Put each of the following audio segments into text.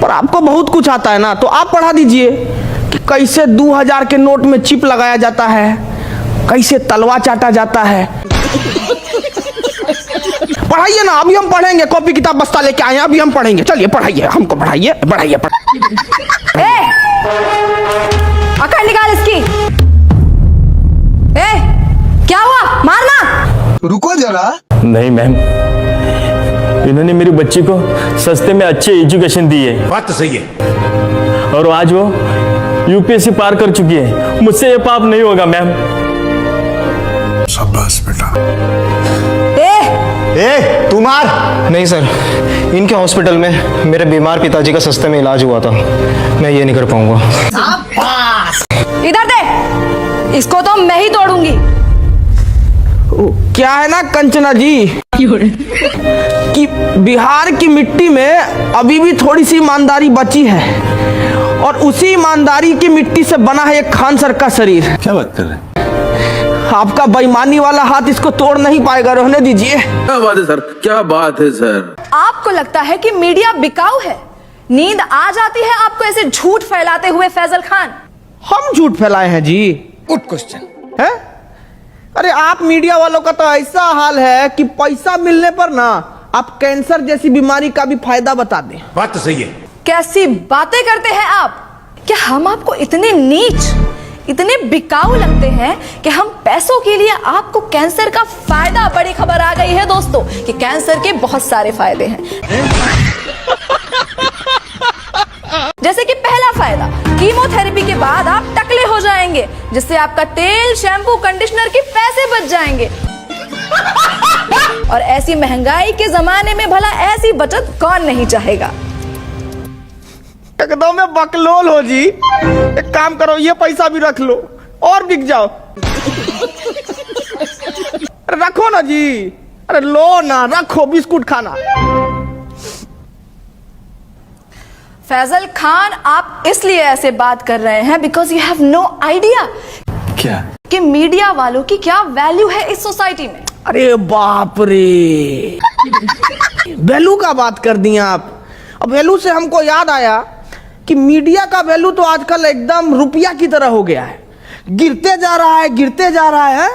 पर आपको बहुत कुछ आता है ना, तो आप पढ़ा दीजिए कि कैसे 2000 के नोट में चिप लगाया जाता है, कैसे तलवा चाटा जाता है। पढ़ाइए ना, अभी हम पढ़ेंगे, कॉपी किताब बस्ता लेके आए हैं, अभी हम पढ़ेंगे। चलिए पढ़ाइए, हमको पढ़ाइए पढ़ाइए ए, अकड़ निकाल इसकी। ए, क्या हुआ? मारना। रुको जरा। नहीं मैम, इन्होंने मेरी बच्ची को सस्ते में अच्छी एजुकेशन दी है। बात तो सही है। और आज वो यूपीएससी पार कर चुकी है। मुझसे ये पाप नहीं होगा मैम। शाबाश बेटा। ए, तू मार। नहीं सर, इनके हॉस्पिटल में मेरे बीमार पिताजी का सस्ते में इलाज हुआ था, मैं ये नहीं कर पाऊंगा। इधर दे, इसको तो मैं ही तोड़ूंगी। क्या है ना कंचना जी कि बिहार की मिट्टी में अभी भी थोड़ी सी ईमानदारी बची है, और उसी ईमानदारी की मिट्टी से बना है एक खान सर का शरीर। क्या बात कर रहे हैं? आपका बेईमानी वाला हाथ इसको तोड़ नहीं पाएगा, रहने दीजिए। क्या बात है सर, क्या बात है सर। आपको लगता है कि मीडिया बिकाऊ है? नींद आ जाती है आपको ऐसे झूठ फैलाते हुए फैजल खान? हम झूठ फैलाए हैं जी? गुड क्वेश्चन है? अरे आप मीडिया वालों का तो ऐसा हाल है कि पैसा मिलने पर ना आप कैंसर जैसी बीमारी का भी फायदा बता दें। बात तो सही है। कैसी बातें करते हैं आप? क्या हम आपको इतने नीच, इतने बिकाऊ लगते हैं कि हम पैसों के लिए आपको कैंसर का फायदा? बड़ी खबर आ गई है दोस्तों कि कैंसर के बहुत सारे फायदे हैं। जैसे कि पहला फायदा, कीमोथेरेपी के बाद आप टकले हो जाएंगे, जिससे आपका तेल, शैम्पू, कंडीशनर के पैसे बच जाएंगे। और ऐसी महंगाई के जमाने में भला ऐसी बचत कौन नहीं चाहेगा? एकदम में बकलोल हो जी। एक काम करो, ये पैसा भी रख लो और बिक जाओ। अरे रखो ना जी, अरे लो ना, रखो, बिस्कुट खाना। फैजल खान, आप इसलिए ऐसे बात कर रहे हैं because you have no idea क्या कि मीडिया वालों की क्या वैल्यू है इस सोसाइटी में। अरे बाप रे, वैल्यू का बात कर दिए आप। अब वैल्यू से हमको याद आया कि मीडिया का वैल्यू तो आजकल एकदम रुपया की तरह हो गया है, गिरते जा रहा है, गिरते जा रहा है।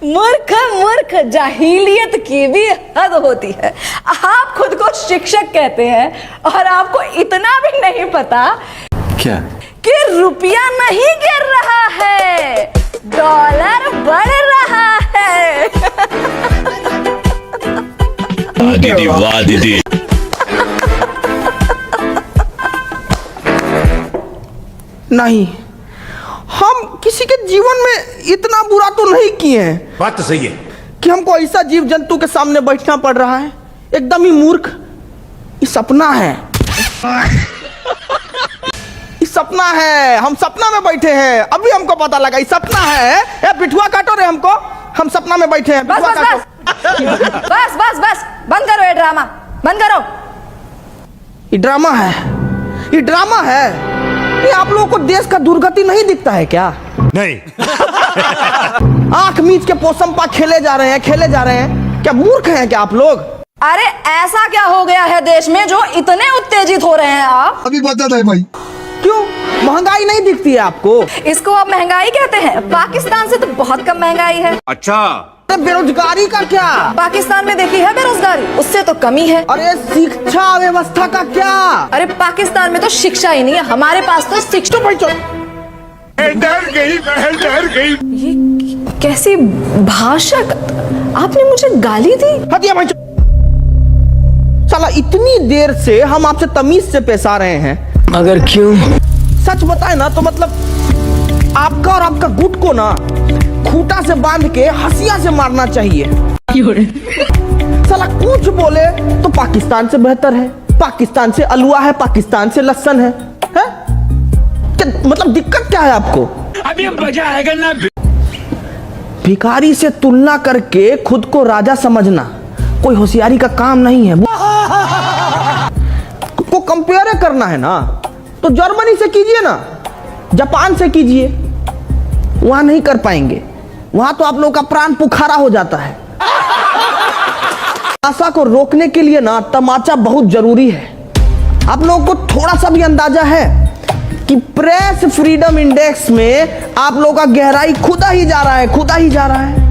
मूर्ख मूर्ख, जाहिलियत की भी हद होती है। आप खुद को शिक्षक कहते हैं और आपको इतना भी नहीं पता क्या कि रुपया नहीं गिर रहा है, डॉलर बढ़ रहा है। दीदी वाह दीदी। नहीं, हम किसी के जीवन में इतना बुरा तो नहीं किए हैं बात तो सही है कि हमको ऐसा जीव जंतु के सामने बैठना पड़ रहा है। एकदम ही मूर्ख। ये सपना है, ये सपना है। हम सपना में बैठे हैं, अभी हमको पता लगा ये सपना है। ए पिठुआ काटो रे हमको, हम सपना में बैठे हैं। बस पिठुआ बस काटो। बस बस बस बस, बंद करो ये ड्रामा, बंद करो। ये ड्रामा है, ये ड्रामा है। ये आप लोगों को देश का दुर्गति नहीं दिखता है क्या? नहीं। आंख मीच के पोसंपा खेले जा रहे हैं, खेले जा रहे हैं। क्या मूर्ख हैं क्या आप लोग? अरे ऐसा क्या हो गया है देश में जो इतने उत्तेजित हो रहे हैं आप? अभी बता दे भाई। क्यों महंगाई नहीं दिखती है आपको? इसको आप महंगाई कहते हैं? पाकिस्तान से तो बहुत कम महंगाई है। अच्छा, बेरोजगारी का क्या? पाकिस्तान में देखी है बेरोजगारी, उससे तो कमी है। अरे शिक्षा व्यवस्था का क्या? अरे पाकिस्तान में तो शिक्षा ही नहीं है, हमारे पास तो शिक्षा। डर गई बहन, डर गई। ये कैसी भाषा? आपने मुझे गाली दी? हटिया भाई। साला इतनी देर से हम आपसे तमीज से पेश आ रहे हैं, मगर क्यों? सच बताए ना तो मतलब आपका और आपका गुट को ना खूंटा से बांध के हंसिया से मारना चाहिए। साला कुछ बोले तो पाकिस्तान से बेहतर है, पाकिस्तान से अलुआ है, पाकिस्तान से लहसन है? मतलब दिक्कत क्या है आपको? अभी मजा आएगा ना। भिखारी से तुलना करके खुद को राजा समझना कोई होशियारी का काम नहीं है। को कंपेयर करना है ना तो जर्मनी से कीजिए ना, जापान से कीजिए, वहां नहीं कर पाएंगे। वहां तो आप लोगों का प्राण पुखारा हो जाता है। आशा को रोकने के लिए ना तमाचा बहुत जरूरी है। आप लोगों को थोड़ा सा भी अंदाजा है कि प्रेस फ्रीडम इंडेक्स में आप लोगों का गहराई खुदा ही जा रहा है, खुदा ही जा रहा है।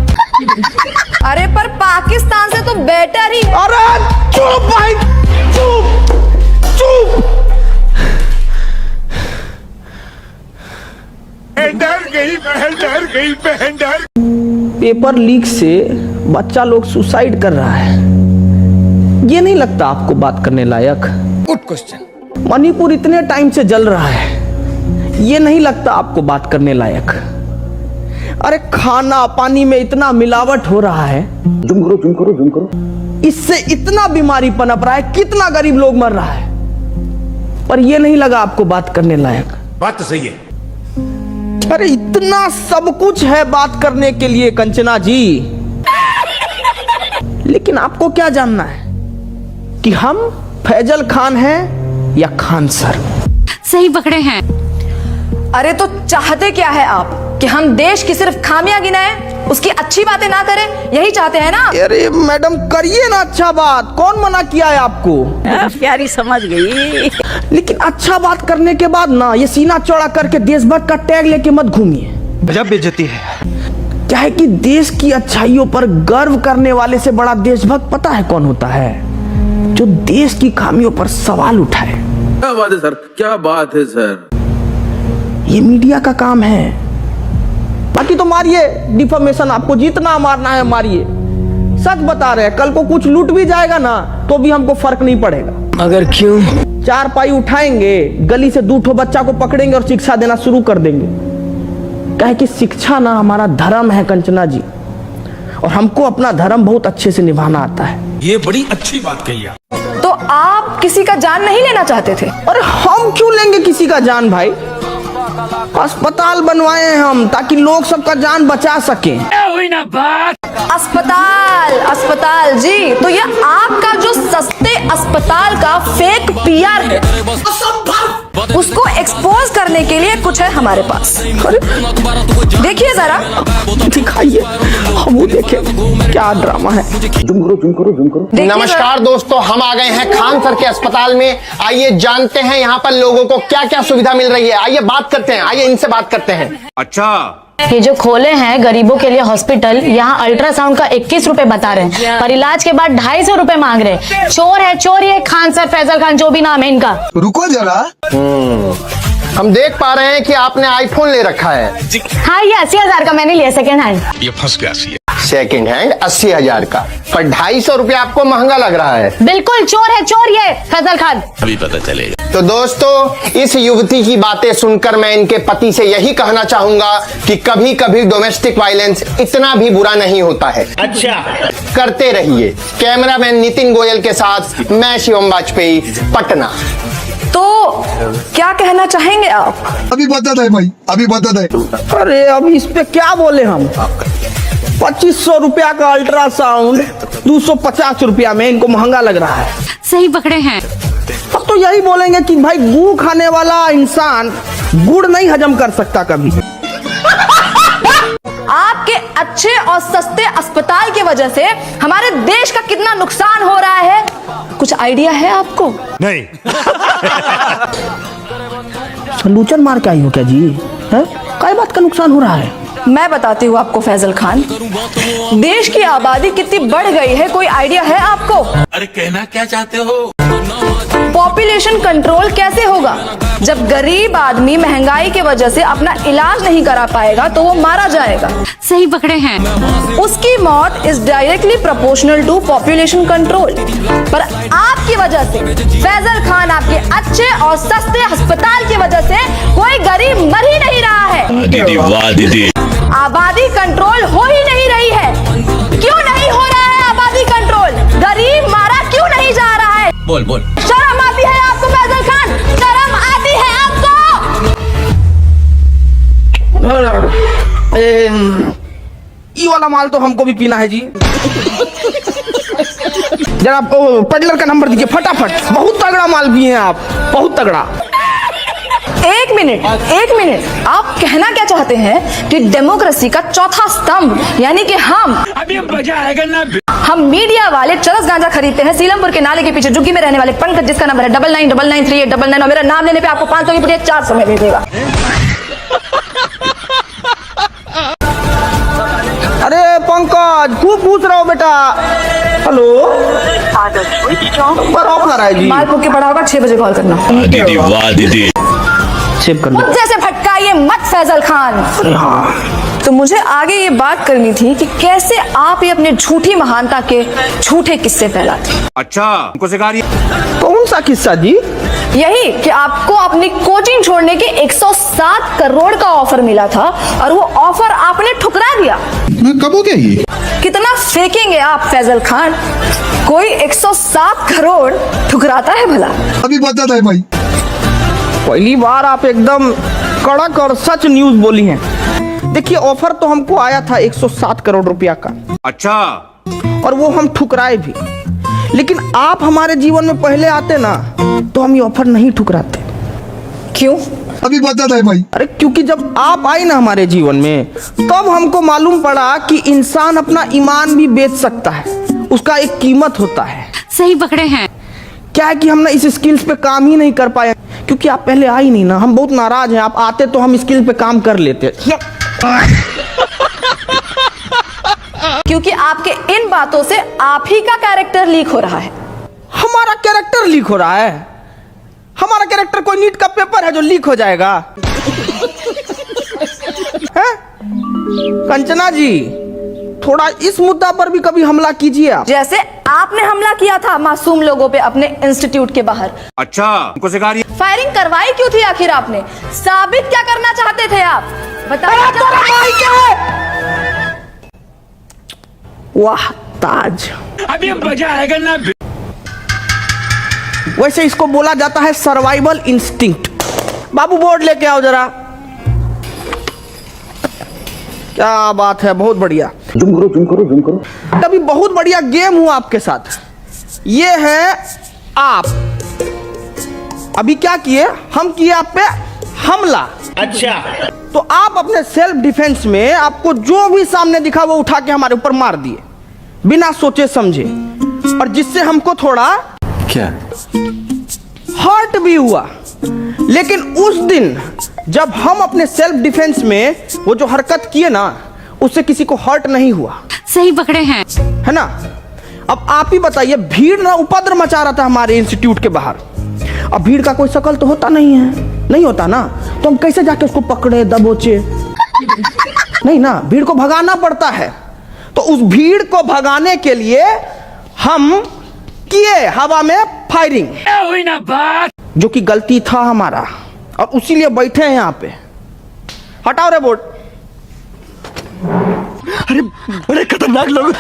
अरे पर पाकिस्तान से तो बेटर ही है। अरे चुप भाई, चुप चुप। डर गई बहन, डर गई बहन, डर। पेपर लीक से बच्चा लोग सुसाइड कर रहा है, ये नहीं लगता आपको बात करने लायक? Good question. मणिपुर इतने टाइम से जल रहा है, ये नहीं लगता आपको बात करने लायक? अरे खाना पानी में इतना मिलावट हो रहा है, जुम करो जुम करो जुम करो, इससे इतना बीमारी पनप रहा है, कितना गरीब लोग मर रहा है, पर ये नहीं लगा आपको बात करने लायक? बात तो सही है। अरे इतना सब कुछ है बात करने के लिए कंचना जी, लेकिन आपको क्या जानना है कि हम फैजल खान हैं या खान सर? सही पकड़े हैं। अरे तो चाहते क्या है आप कि हम देश की सिर्फ खामियां गिनाएं, उसकी अच्छी बातें ना करें, यही चाहते हैं ना? अरे मैडम करिए ना अच्छा बात, कौन मना किया है आपको? प्यारी समझ गई। लेकिन अच्छा बात करने के बाद ना ये सीना चौड़ा करके देशभक्त का टैग लेके मत घूमिए। गजब बेइज्जती है। क्या है कि देश की अच्छाइयों पर गर्व करने वाले से बड़ा देशभक्त पता है कौन होता है? जो देश की खामियों पर सवाल उठाए। क्या बात है सर, क्या बात है सर। ये मीडिया का काम है। बाकी तो मारिए डिफॉर्मेशन, आपको जितना मारना है मारिए। सच बता रहे हैं, कल को कुछ लूट भी जाएगा ना तो भी हमको फर्क नहीं पड़ेगा। मगर क्यों? 4 पाई उठाएंगे, गली से 2 ठो बच्चा को पकड़ेंगे और शिक्षा देना शुरू कर देंगे। कहे कि शिक्षा ना हमारा धर्म है कंचना जी, और हमको अपना धर्म बहुत अच्छे से निभाना आता है। ये बड़ी अच्छी बात कही आप। तो आप किसी का जान नहीं लेना चाहते थे? अरे हम क्यों लेंगे किसी का जान भाई? अस्पताल बनवाए हैं हम ताकि लोग सबका जान बचा सकें। अस्पताल, अस्पताल जी, तो ये आपका जो सस्ते अस्पताल का फेक पीआर है, उसको एक्सपोज करने के लिए कुछ है हमारे पास। देखिए जरा, दिखाइए, हम वो देखें क्या ड्रामा है। जुम करो जुम करो जुम करो। देखिए नमस्कार दोस्तों, हम आ गए हैं खान सर के अस्पताल में। आइए जानते हैं यहाँ पर लोगों को क्या क्या सुविधा मिल रही है। आइए बात करते हैं, आइए इनसे बात करते हैं। अच्छा, ये जो खोले हैं गरीबों के लिए हॉस्पिटल, यहाँ अल्ट्रासाउंड का 21 रुपए बता रहे हैं, पर इलाज के बाद 250 रुपए मांग रहे हैं। चोर है, चोर ये खान सर, फैजल खान, जो भी नाम है इनका। रुको जरा। हम देख पा रहे हैं कि आपने आईफोन ले रखा है। हाँ, ये 80,000 का मैंने लिया सेकेंड हैंड। ये फंस गया सी। सेकेंड हैंड 80,000 का, पर 250 रुपया आपको महंगा लग रहा है। बिल्कुल चोर है, चोर ये फैजल खान। अभी पता चलेगा। तो दोस्तों, इस युवती की बातें सुनकर मैं इनके पति से यही कहना चाहूंगा कि कभी कभी डोमेस्टिक वायलेंस इतना भी बुरा नहीं होता है। अच्छा, करते रहिए। कैमरामैन नितिन गोयल के साथ मैं शिवम वाजपेयी, पटना। तो क्या कहना चाहेंगे आप? अभी बता दे भाई, अभी बता दे। अरे अब इस पे क्या बोले हम? 2500 रुपया का अल्ट्रासाउंड 250 रुपया में इनको महंगा लग रहा है। सही पकड़े हैं। अब तो यही बोलेंगे कि भाई गुड़ खाने वाला इंसान गुड़ नहीं हजम कर सकता कभी। आपके अच्छे और सस्ते अस्पताल की वजह से हमारे देश का कितना नुकसान हो रहा है, कुछ आइडिया है आपको? नहीं। सलूचन मार के आई हो क्या जी? है काय बात का नुकसान हो रहा है? मैं बताती हूँ आपको फैजल खान, देश की आबादी कितनी बढ़ गई है, कोई आइडिया है आपको? अरे कहना क्या चाहते हो? पॉपुलेशन कंट्रोल कैसे होगा? जब गरीब आदमी महंगाई की वजह से अपना इलाज नहीं करा पाएगा तो वो मारा जाएगा। सही पकड़े हैं। उसकी मौत is directly proportional to population control. पर आपकी वजह से, फैजल खान, आपके अच्छे और सस्ते अस्पताल की वजह से कोई गरीब मर ही नहीं रहा है। दीदी वाह दीदी। आबादी कंट्रोल हो ही नहीं रही है। क्यों नहीं हो रहा है आबादी कंट्रोल? गरीब मारा क्यों नहीं जा रहा है? बोल बोल। शर्म आती है आपको फैजल खान? शर्म आती है आपको? ये वाला माल तो हमको भी पीना है जी। जरा पेडलर का नंबर दीजिए फटाफट। बहुत तगड़ा माल पिए हैं आप, बहुत तगड़ा। एक मिनट, आप कहना क्या चाहते हैं कि डेमोक्रेसी का चौथा स्तंभ यानी कि हम हम मीडिया वाले चरस गांजा खरीदते हैं सीलमपुर के नाले के पीछे झुग्गी में रहने वाले पंकज, जिसका नंबर है 99993899, और मेरा नाम लेने पे आपको 500 की पुड़िया 400 में दे देगा। अरे पंकज खूब पूछ रहा हो बेटा। हेलो पर ऑफ ना रहा है जी। माल पुक के पड़ा होगा, 6 बजे कॉल करना। दीदी वाह दीदी। सेव कर लो। मुझसे से भटकाइए मत फैजल खान। अरे हाँ, तो मुझे आगे ये बात करनी थी कि कैसे आप ये अपने झूठी महानता के झूठे किस्से फैलाते। अच्छा हमको सिखा रही है। कौन सा किस्सा जी? यही कि आपको अपनी कोचिंग छोड़ने के 107 करोड़ का ऑफर मिला था और वो ऑफर आपने ठुकरा दिया। कब हो गया ये? कितना फेंकेंगे आप फैजल खान? कोई 107 करोड़ ठुकराता है भला? अभी बता है भाई। पहली बार आप एकदम कड़क और सच न्यूज बोली हैं। देखिए ऑफर तो हमको आया था 107 करोड़ रुपया का, अच्छा और वो हम ठुकराए भी। लेकिन आप हमारे जीवन में पहले आते ना तो हम ये ऑफर नहीं ठुकराते। क्यों? अभी बता है भाई। अरे क्योंकि जब आप आई ना हमारे जीवन में तब हमको मालूम पड़ा कि इंसान अपना ईमान भी बेच सकता है, उसका एक कीमत होता है। सही पकड़े हैं। क्या है कि हम ना इस स्किल्स पे काम ही नहीं कर पाए क्योंकि आप पहले आई नहीं ना। हम बहुत नाराज हैं, आप आते तो हम स्किल पे काम कर लेते। क्योंकि आपके इन बातों से आप ही का कैरेक्टर लीक हो रहा है। हमारा कैरेक्टर लीक हो रहा है? हमारा कैरेक्टर कोई नीट का पेपर है जो लीक हो जाएगा? हैं? कंचना जी थोड़ा इस मुद्दा पर भी कभी हमला कीजिए आप। जैसे आपने हमला किया था मासूम लोगों पे अपने इंस्टीट्यूट के बाहर। अच्छा हमको सिखा रही है। फायरिंग करवाई क्यों थी आखिर आपने? साबित क्या करना चाहते थे आप? बताइए। वाह ताज, अभी मजा आएगा ना। वैसे इसको बोला जाता है सर्वाइवल इंस्टिंक्ट। बाबू बोर्ड लेके आओ जरा। क्या बात है, बहुत बढ़िया। जूम करो। अभी बहुत बढ़िया गेम हुआ आपके साथ। ये है आप अभी क्या किए, हम किए आप पे हमला। अच्छा तो आप अपने सेल्फ डिफेंस में आपको जो भी सामने दिखा वो उठा के हमारे ऊपर मार दिए बिना सोचे समझे, और जिससे हमको थोड़ा क्या हर्ट भी हुआ। लेकिन उस दिन जब हम अपने सेल्फ डिफेंस में वो जो हरकत किए ना उससे किसी को हर्ट नहीं हुआ। सही पकड़े हैं। है ना? अब आप ही बताइए, भीड़ ना उपद्रव मचा रहा था हमारे इंस्टीट्यूट के बाहर। अब भीड़ का कोई शकल तो होता नहीं है, नहीं होता ना, तो हम कैसे जाके उसको पकड़े दबोचे? नहीं ना, भीड़ को भगाना पड़ता है। तो उस भीड़ को भगाने के लिए हम किए हवा में फायरिंग, जो कि गलती था हमारा, और उसीलिए बैठे हैं यहाँ पे। हटाओ रे बोर्ड। अरे खतरनाक लोग।